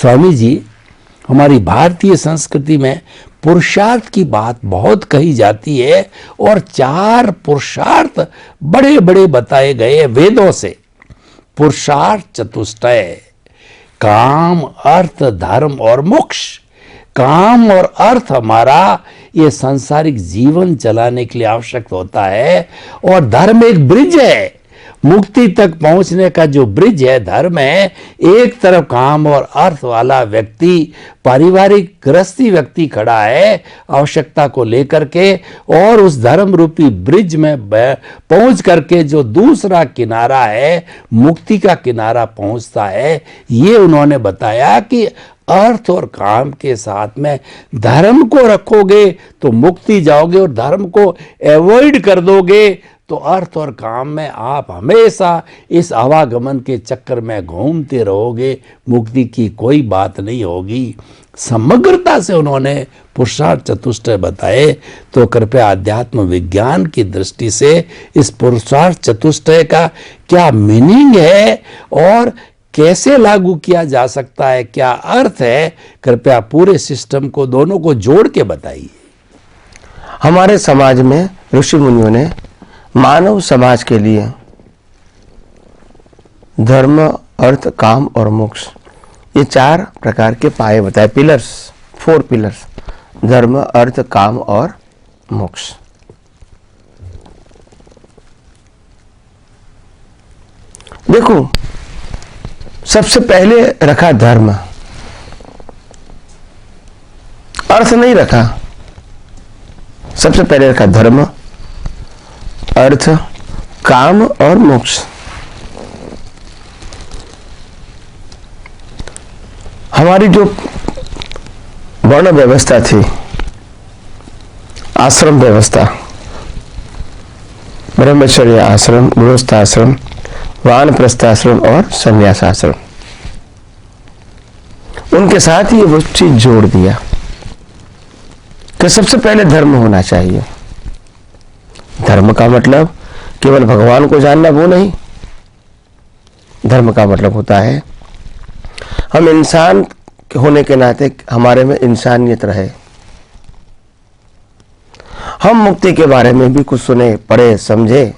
स्वामी जी, हमारी भारतीय संस्कृति में पुरुषार्थ की बात बहुत कही जाती है और 4 पुरुषार्थ बड़े बड़े बताए गए हैं वेदों से। पुरुषार्थ चतुष्टय, काम, अर्थ, धर्म और मोक्ष। काम और अर्थ हमारा ये सांसारिक जीवन चलाने के लिए आवश्यक होता है, और धर्म एक ब्रिज है, मुक्ति तक पहुंचने का जो ब्रिज है धर्म है। एक तरफ काम और अर्थ वाला व्यक्ति, पारिवारिक गृहस्थी व्यक्ति खड़ा है आवश्यकता को लेकर के, और उस धर्म रूपी ब्रिज में पहुंच करके जो दूसरा किनारा है, मुक्ति का किनारा पहुंचता है। ये उन्होंने बताया कि अर्थ और काम के साथ में धर्म को रखोगे तो मुक्ति जाओगे, और धर्म को अवॉइड कर दोगे तो अर्थ और काम में आप हमेशा इस आवागमन के चक्कर में घूमते रहोगे, मुक्ति की कोई बात नहीं होगी। समग्रता से उन्होंने पुरुषार्थ चतुष्टय बताए। तो कृपया अध्यात्म विज्ञान की दृष्टि से इस पुरुषार्थ चतुष्टय का क्या मीनिंग है और कैसे लागू किया जा सकता है, क्या अर्थ है, कृपया पूरे सिस्टम को, दोनों को जोड़ के बताइए। हमारे समाज में ऋषि मुनियों ने मानव समाज के लिए धर्म, अर्थ, काम और मोक्ष, ये 4 प्रकार के पाए बताए, पिलर्स, 4 पिलर्स, धर्म, अर्थ, काम और मोक्ष। देखो, सबसे पहले रखा धर्म, अर्थ नहीं रखा। सबसे पहले रखा धर्म, अर्थ, काम और मोक्ष। हमारी जो वर्ण व्यवस्था थी, आश्रम व्यवस्था, ब्रह्मचर्य आश्रम, गृहस्थ आश्रम, वानप्रस्थाश्रम और संन्यासाश्रम, उनके साथ ही वो चीज जोड़ दिया कि सबसे पहले धर्म होना चाहिए। धर्म का मतलब केवल भगवान को जानना वो नहीं। धर्म का मतलब होता है हम इंसान होने के नाते हमारे में इंसानियत रहे, हम मुक्ति के बारे में भी कुछ सुने, पढ़े, समझे,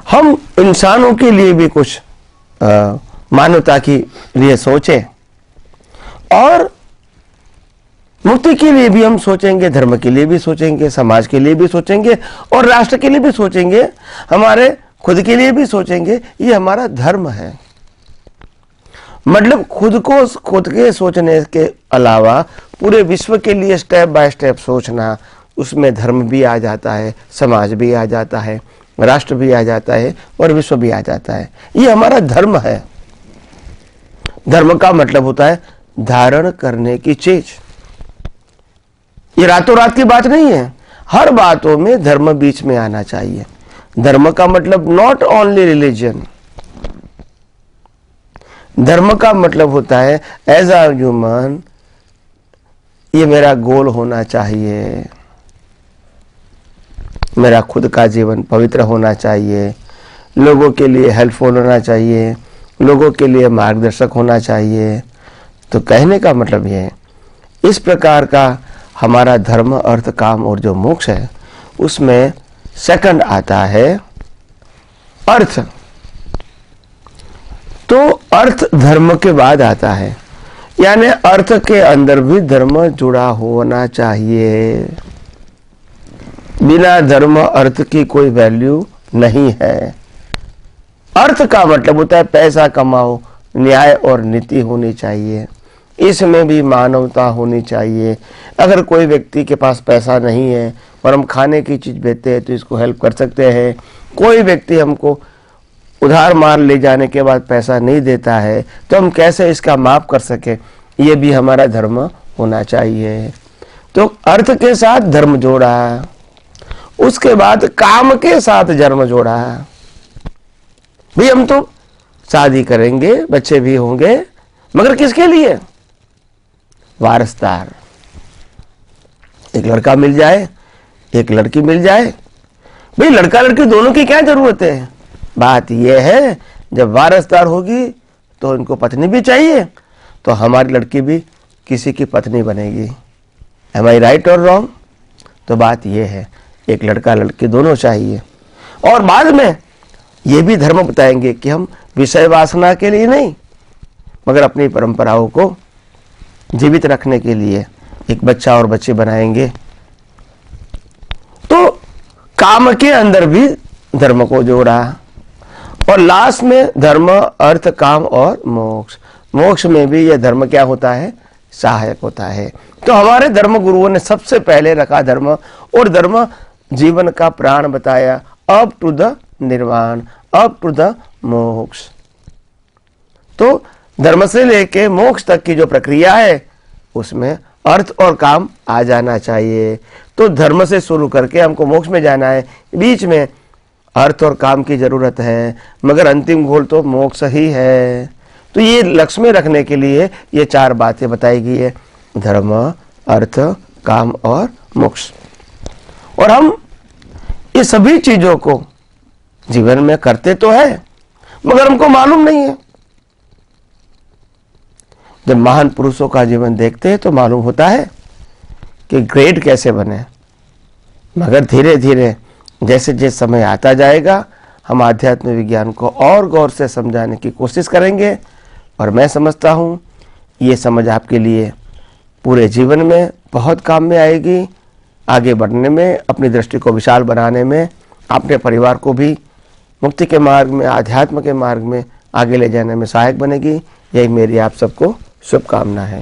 हम इंसानों के लिए भी कुछ मानवता के लिए सोचें, और मुक्ति के लिए भी हम सोचेंगे, धर्म के लिए भी सोचेंगे, समाज के लिए भी सोचेंगे और राष्ट्र के लिए भी सोचेंगे, हमारे खुद के लिए भी सोचेंगे। ये हमारा धर्म है। मतलब खुद के सोचने के अलावा पूरे विश्व के लिए स्टेप बाय स्टेप सोचना, उसमें धर्म भी आ जाता है, समाज भी आ जाता है, राष्ट्र भी आ जाता है और विश्व भी आ जाता है। ये हमारा धर्म है। धर्म का मतलब होता है धारण करने की चीज। ये रातों रात की बात नहीं है, हर बातों में धर्म बीच में आना चाहिए। धर्म का मतलब नॉट ओनली रिलीजन, धर्म का मतलब होता है एज अ ह्यूमन, ये मेरा गोल होना चाहिए, मेरा खुद का जीवन पवित्र होना चाहिए, लोगों के लिए हेल्पफुल होना चाहिए, लोगों के लिए मार्गदर्शक होना चाहिए। तो कहने का मतलब ये है, इस प्रकार का हमारा धर्म, अर्थ, काम और जो मोक्ष है, उसमें सेकंड आता है अर्थ। तो अर्थ धर्म के बाद आता है, यानी अर्थ के अंदर भी धर्म जुड़ा होना चाहिए। बिना धर्म अर्थ की कोई वैल्यू नहीं है। अर्थ का मतलब होता है पैसा कमाओ, न्याय और नीति होनी चाहिए, इसमें भी मानवता होनी चाहिए। अगर कोई व्यक्ति के पास पैसा नहीं है और हम खाने की चीज देते हैं तो इसको हेल्प कर सकते हैं। कोई व्यक्ति हमको उधार मार ले जाने के बाद पैसा नहीं देता है तो हम कैसे इसका माफ कर सके, ये भी हमारा धर्म होना चाहिए। तो अर्थ के साथ धर्म जोड़ा, उसके बाद काम के साथ धर्म जोड़ा। भाई हम तो शादी करेंगे, बच्चे भी होंगे, मगर किसके लिए? वारसदार, एक लड़का मिल जाए, एक लड़की मिल जाए। भाई लड़का लड़की दोनों की क्या जरूरत है? बात यह है जब वारसदार होगी तो इनको पत्नी भी चाहिए, तो हमारी लड़की भी किसी की पत्नी बनेगी। एम आई राइट और रॉन्ग? तो बात यह है, एक लड़का लड़की दोनों चाहिए। और बाद में ये भी धर्म बताएंगे कि हम विषय वासना के लिए नहीं, मगर अपनी परंपराओं को जीवित रखने के लिए एक बच्चा और बच्चे बनाएंगे। तो काम के अंदर भी धर्म को जोड़ा, और लास्ट में धर्म, अर्थ, काम और मोक्ष। मोक्ष में भी यह धर्म क्या होता है? सहायक होता है। तो हमारे धर्म गुरुओं ने सबसे पहले रखा धर्म, और धर्म जीवन का प्राण बताया, अप टू द निर्वाण, अप टू द मोक्ष। तो धर्म से लेके मोक्ष तक की जो प्रक्रिया है उसमें अर्थ और काम आ जाना चाहिए। तो धर्म से शुरू करके हमको मोक्ष में जाना है, बीच में अर्थ और काम की जरूरत है, मगर अंतिम गोल तो मोक्ष ही है। तो ये लक्ष्य में रखने के लिए ये 4 बातें बताई गई है, धर्म, अर्थ, काम और मोक्ष। और हम ये सभी चीजों को जीवन में करते तो है, मगर हमको मालूम नहीं है। जब महान पुरुषों का जीवन देखते हैं तो मालूम होता है कि ग्रेट कैसे बने, मगर धीरे धीरे जैसे जैसे समय आता जाएगा हम आध्यात्मिक विज्ञान को और गौर से समझाने की कोशिश करेंगे। और मैं समझता हूँ ये समझ आपके लिए पूरे जीवन में बहुत काम में आएगी, आगे बढ़ने में, अपनी दृष्टि को विशाल बनाने में, अपने परिवार को भी मुक्ति के मार्ग में, आध्यात्म के मार्ग में आगे ले जाने में सहायक बनेगी। यही मेरी आप सबको शुभकामना है।